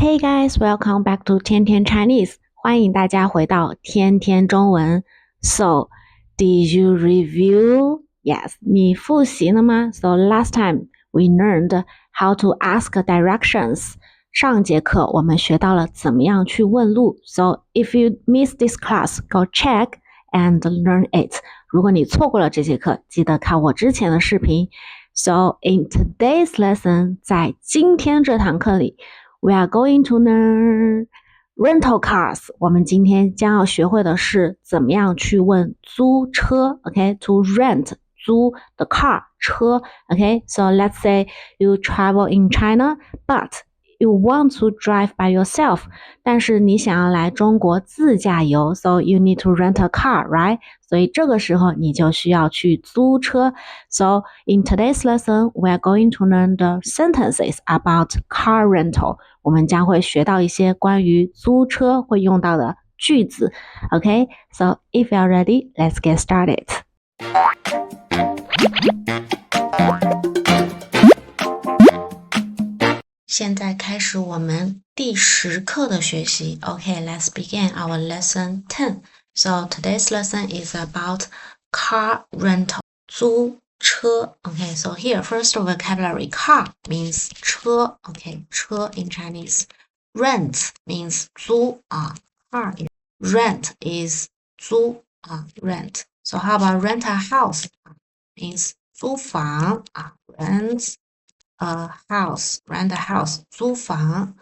Hey guys, welcome back to 天天 Chinese. 欢迎大家回到天天中文。So, did you review? Yes, 你复习了吗？ So last time we learned how to ask directions. 上节课我们学到了怎么样去问路。So if you missed this class, go check and learn it. 如果你错过了这节课，记得看我之前的视频。So in today's lesson, 在今天这堂课里，We are going to learn rental cars. 我们今天将要学会的是怎么样去问租车。Okay, to rent 租 the car 车。Okay, so let's say you travel in China, but you want to drive by yourself. 但是你想要来中国自驾游 ，so you need to rent a car, right? 所以这个时候你就需要去租车。So in today's lesson, we are going to learn the sentences about car rental. 我们将会学到一些关于租车会用到的句子。Okay, so if you are ready, let's get started. 现在开始我们第10课的学习。Okay, let's begin our lesson 10. So today's lesson is about car rental. 租车。Okay, so here, first vocabulary, car means 车。Okay, 车 in Chinese. Rent means 租car rent is 租rent. So how about rent a house? Means 租房rent a house, rent a house, 租房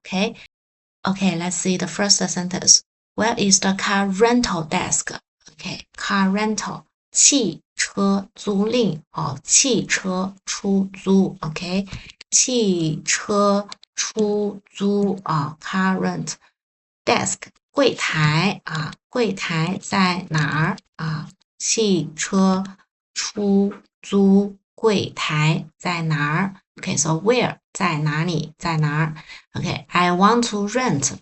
Okay, let's see the first sentence. Where is the car rental desk? Okay, car rental, 汽车租赁汽车出租 OK, 汽车出租car rent. Desk, 柜台柜台在哪儿汽车出租柜台在哪儿 Okay, so where 在哪里在哪儿 Okay, I want to rent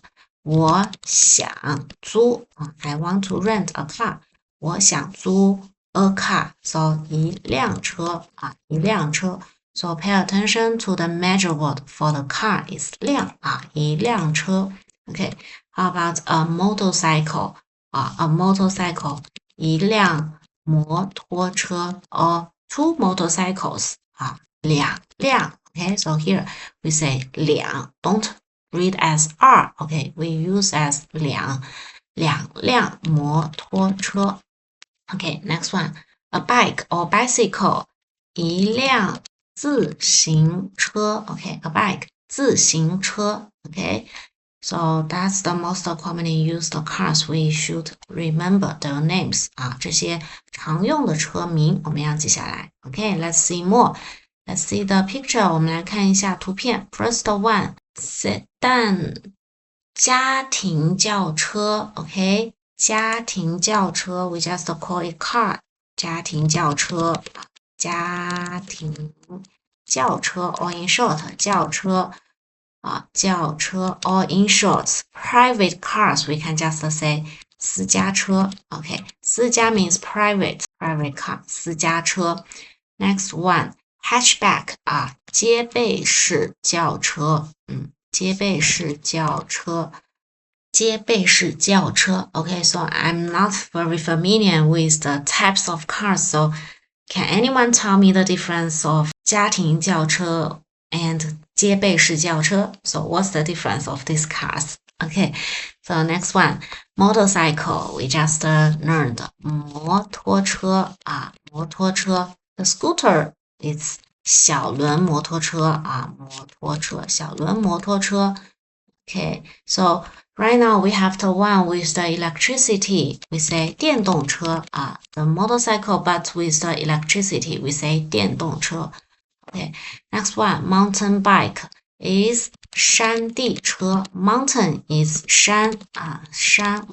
我想租I want to rent a car 我想租 a car So 一辆车一辆车 So pay attention to the measure word for the car is 辆一辆车 Okay, how about a motorcycle a motorcycle 一辆摩托车 or two motorcycles 两辆 Okay, so here we say 两 Don't read as R Okay, we use as 两辆摩托车 Okay, next one A bike or bicycle 一辆自行车 Okay, a bike 自行车 Okay, so that's the most commonly used cars we should remember their names 这些常用的车名我们要记下来 Okay, let's see more Let's see the picture 我们来看一下图片 First one Sedan 家庭轿车 Okay, 家庭轿车 We just call it car 家庭轿车家庭轿车 or in short 轿车轿车 or in short private cars we can just say 私家车 Okay, 私家 means private car 私家车 Next one hatchback 揭背式轿车揭背式轿车揭背式轿车 Okay, so I'm not very familiar with the types of cars So can anyone tell me the difference of 家庭轿车 and 揭背式轿车 So what's the difference of these cars? Okay, so next one motorcycle we just learned 摩托车摩托车 The scooter is 小轮摩托车摩托车小轮摩托车 Okay, so right now we have the one with the electricity we say 电动车the motorcycle but with the electricity we say 电动车 Okay, next one mountain bike is 山地车 mountain is 山山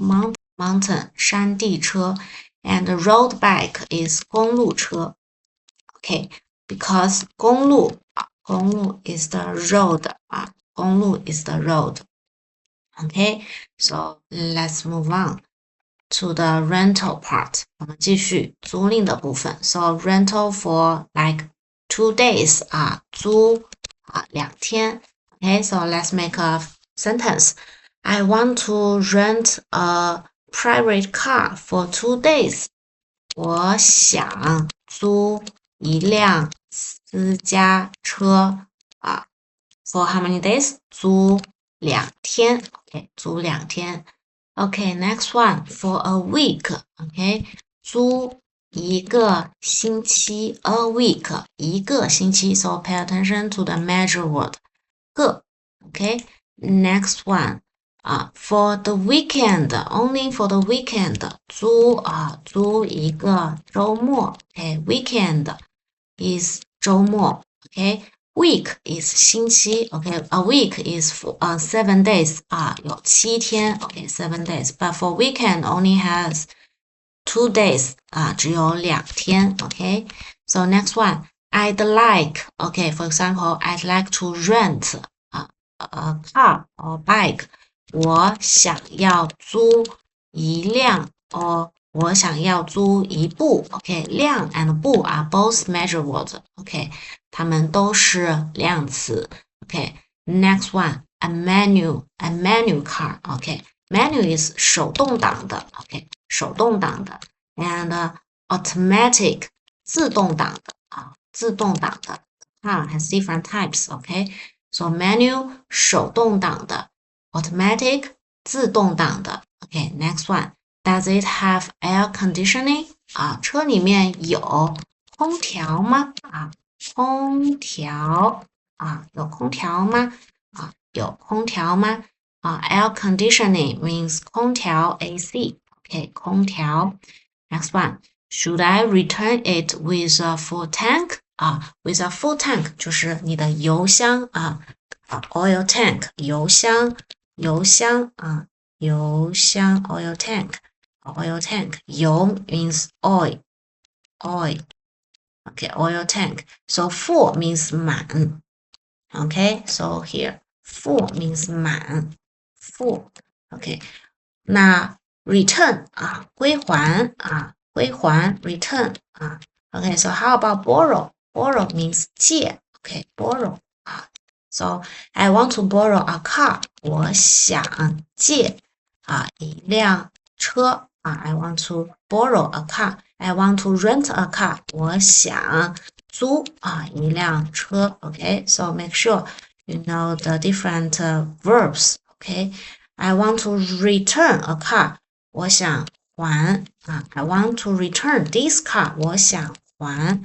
mountain 山地车 and road bike is 公路车 Okay, because 公路 is the road 公路 is the road Okay, so let's move on to the rental part 我们继续租赁的部分 So rental for like 2 days 租2天 Okay, so let's make a sentence. I want to rent a private car for 2 days. 我想租一辆私家车啊 for how many days? 租2天 OK 租2天 OK next one for a week OK 租一个星期 a week 一个星期 so pay attention to the measure word 个 OK next one for the weekend, only for the weekend, 租一个周末 OK weekend is 周末 OK week is 星期 OK a week is 7 days 有7天 OK 7 days but for weekend only has 2 days 只有2天 OK so next one I'd like OK for example I'd like to rent a car or bike 我想要租一辆我想要租一部 OK 辆 and 部 are both measure words OK 它们都是量词 OK next one a manual car OK manual is 手动挡的 OK 手动挡的 and automatic 自动挡的自动挡的 car has different types OK so manual 手动挡的 automatic 自动挡的 OK next one does it have air conditioning 车里面有空调吗空调有空调吗有空调吗air conditioning means 空调 AC OK 空调 next one should I return it with a full tank with a full tank 就是你的油箱oil tank 油箱oil tank 油 means oil okay oil tank so full means 满 okay so here full means 满 full okay 那 return 归还return okay so how about borrow means 借 okay borrow so I want to borrow a car 我想借一辆车I want to borrow a car I want to rent a car 我想租一辆车 okay so make sure you know the different verbs okay I want to return a car 我想还I want to return this car 我想还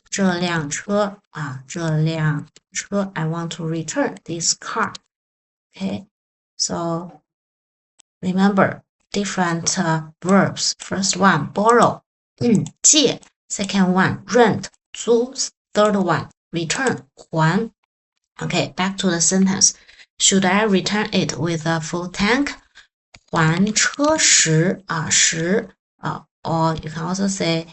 这辆车I want to return this car okay so remember different verbs first one borrow 借 second one rent 租 third one return 还 okay back to the sentence should I return it with a full tank 还车时or you can also say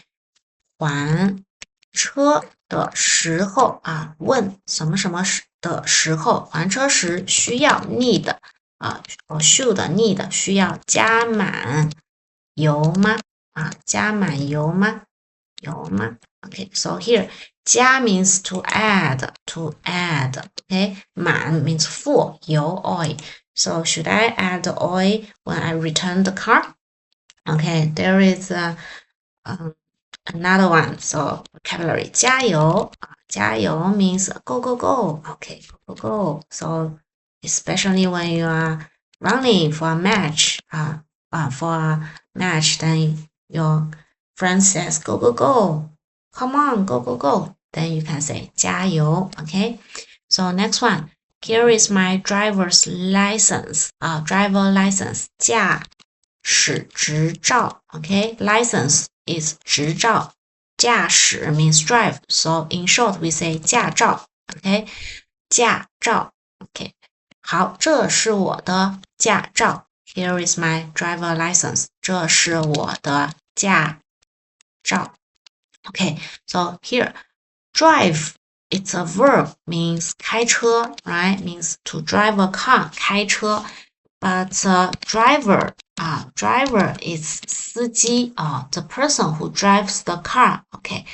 还车的时候问什么什么的时候还车时需要 need should need 需要加满油吗加满油吗okay so here 加 means to add okay 满 means full 油 oil so should I add oil when I return the car okay there is another one so vocabulary 加油means go go go okay go go go so especially when you are running for a match then your friend says go go go come on go go go then you can say 加油 okay so next one here is my driver's license driver license 驾驶执照 okay license is 执照驾驶 means drive so in short we say 驾照 okay 驾照 okay 好这是我的驾照 here is my driver license 这是我的驾照 okay so here drive it's a verb means 开车 right means to drive a car 开车 but driver is 司机the person who drives the car okay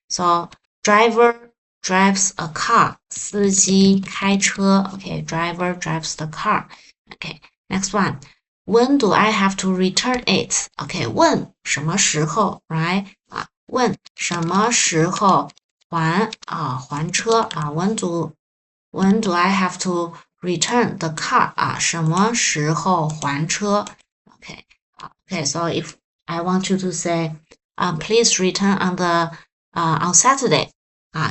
so driver drives a car. 司机开车 OK, driver drives the car. OK, next one. When do I have to return it? OK, 问什么时候 right? 问什么时候还车when do I have to return the car 什么时候还车 Okay, so if I want you to say please return on Saturday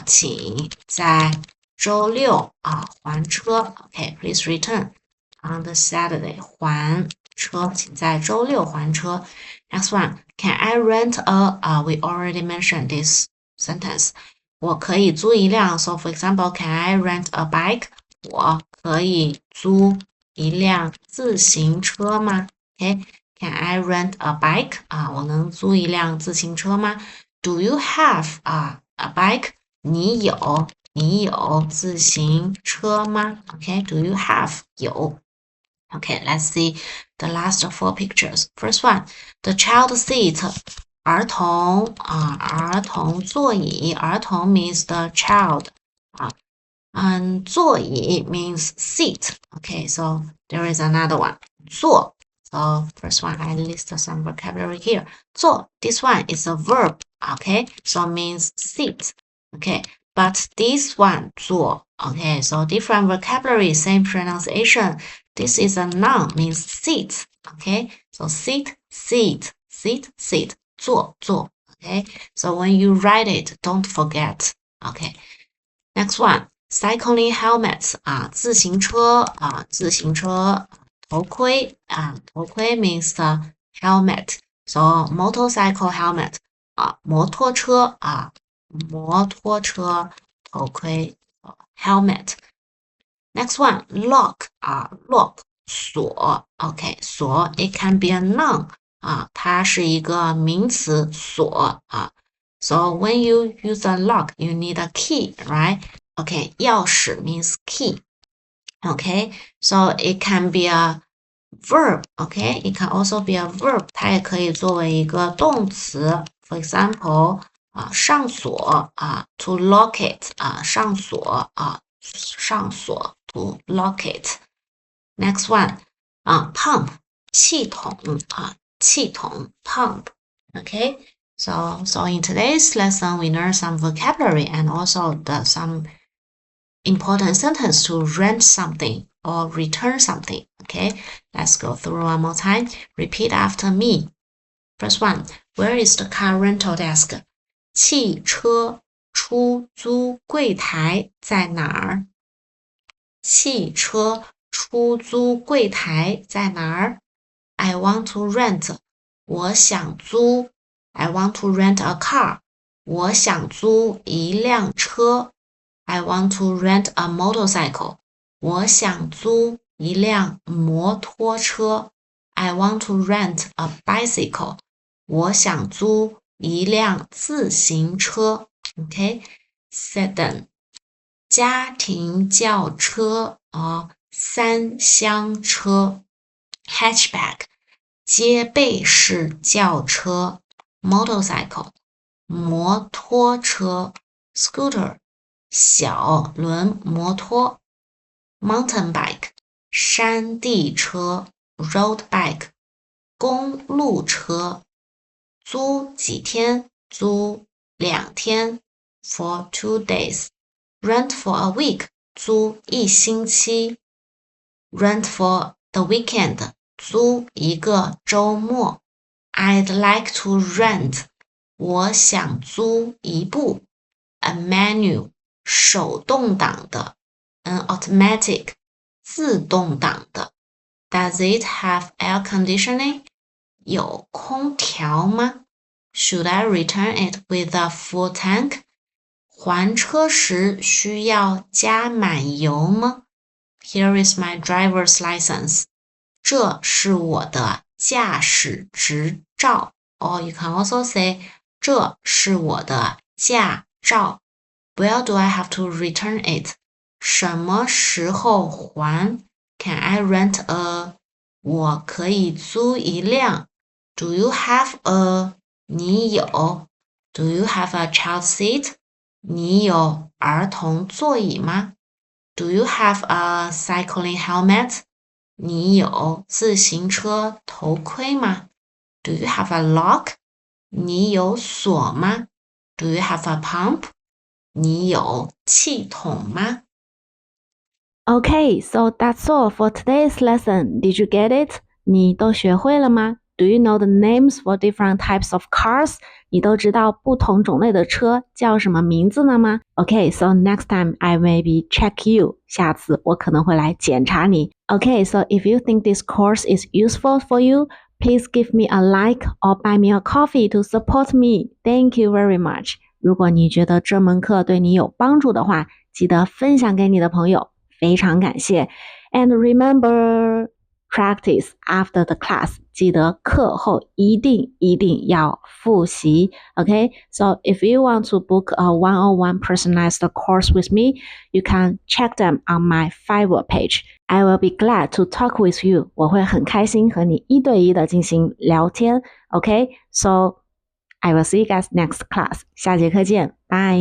请在周六还车 Okay, please return on the Saturday 还车请在周六还车 Next one, can I rent we already mentioned this sentence. 我可以租一辆 So for example, can I rent a bike? 我可以租一辆自行车吗 Okay, can I rent a bike? 我能租一辆自行车吗 Do you have a bike? 你有自行车吗 Okay, do you have? 有 Okay, let's see the last 4 pictures. First one, the child seat. 儿童座椅儿童 means the child. And 座椅 means seat. Okay, so there is another one. 坐 So first one, I list some vocabulary here. 坐 This one is a verb. Okay, so means seat. Okay, but this one 坐 Okay, so different vocabulary, same pronunciation. This is a noun, means seat. Okay, so seat, 坐 Okay, so when you write it, don't forget. Okay, next one, cycling helmets 自行车头盔头盔 means the helmet. So motorcycle helmet 摩托车头盔helmet. Next one, lock lock 锁 OK 锁 it can be a noun 它是一个名词锁So when you use a lock, you need a key, right? Okay, 钥匙 means key. Okay, so it can be a verb. Okay, it can also be a verb. 它也可以作为一个动词。For example, 上锁to lock it 上锁to lock it. Next one, pump 气筒pump. Okay, so in today's lesson we learned some vocabulary and also some important sentence to rent something or return something. Okay, let's go through one more time. Repeat after me. First one, where is the car rental desk? 汽车出租柜台在哪儿？汽车出租柜台在哪儿？ I want to rent. 我想租。I want to rent a car. 我想租一辆车。I want to rent a motorcycle. 我想租一辆摩托车。I want to rent a bicycle. 我想租一辆自行车。Okay, sedan. 家庭轿车三厢车 hatchback 揭背式轿车 motorcycle 摩托车 scooter 小轮摩托 mountain bike 山地车 road bike 公路车租几天租2天 for 2 days Rent for a week 租1星期 Rent for the weekend 租一个周末 I'd like to rent 我想租一部 A manual 手动挡的 An automatic 自动挡的 Does it have air conditioning 有空调吗 Should I return it with a full tank还车时需要加满油吗 Here is my driver's license. 这是我的驾驶执照 Or you can also say 这是我的驾照 Where do I have to return it? 什么时候还 Can I rent a? 我可以租一辆 Do you have a? 你有 Do you have a child seat? 你有儿童座椅吗？ Do you have a cycling helmet? 你有自行车头盔吗？ Do you have a lock? 你有锁吗？ Do you have a pump? 你有气筒吗？ Okay, so that's all for today's lesson. Did you get it? 你都学会了吗？ Do you know the names for different types of cars? 你都知道不同种类的车叫什么名字了吗？ Okay, so next time I maybe check you. 下次我可能会来检查你。Okay, so if you think this course is useful for you, please give me a like or buy me a coffee to support me. Thank you very much. 如果你觉得这门课对你有帮助的话，记得分享给你的朋友。非常感谢。And remember, practice after the class. 记得课后一定要复习。Okay, so if you want to book a one-on-one personalized course with me, you can check them on my Fiverr page. I will be glad to talk with you. 我会很开心和你一对一的进行聊天。Okay, so I will see you guys next class. 下节课见，拜。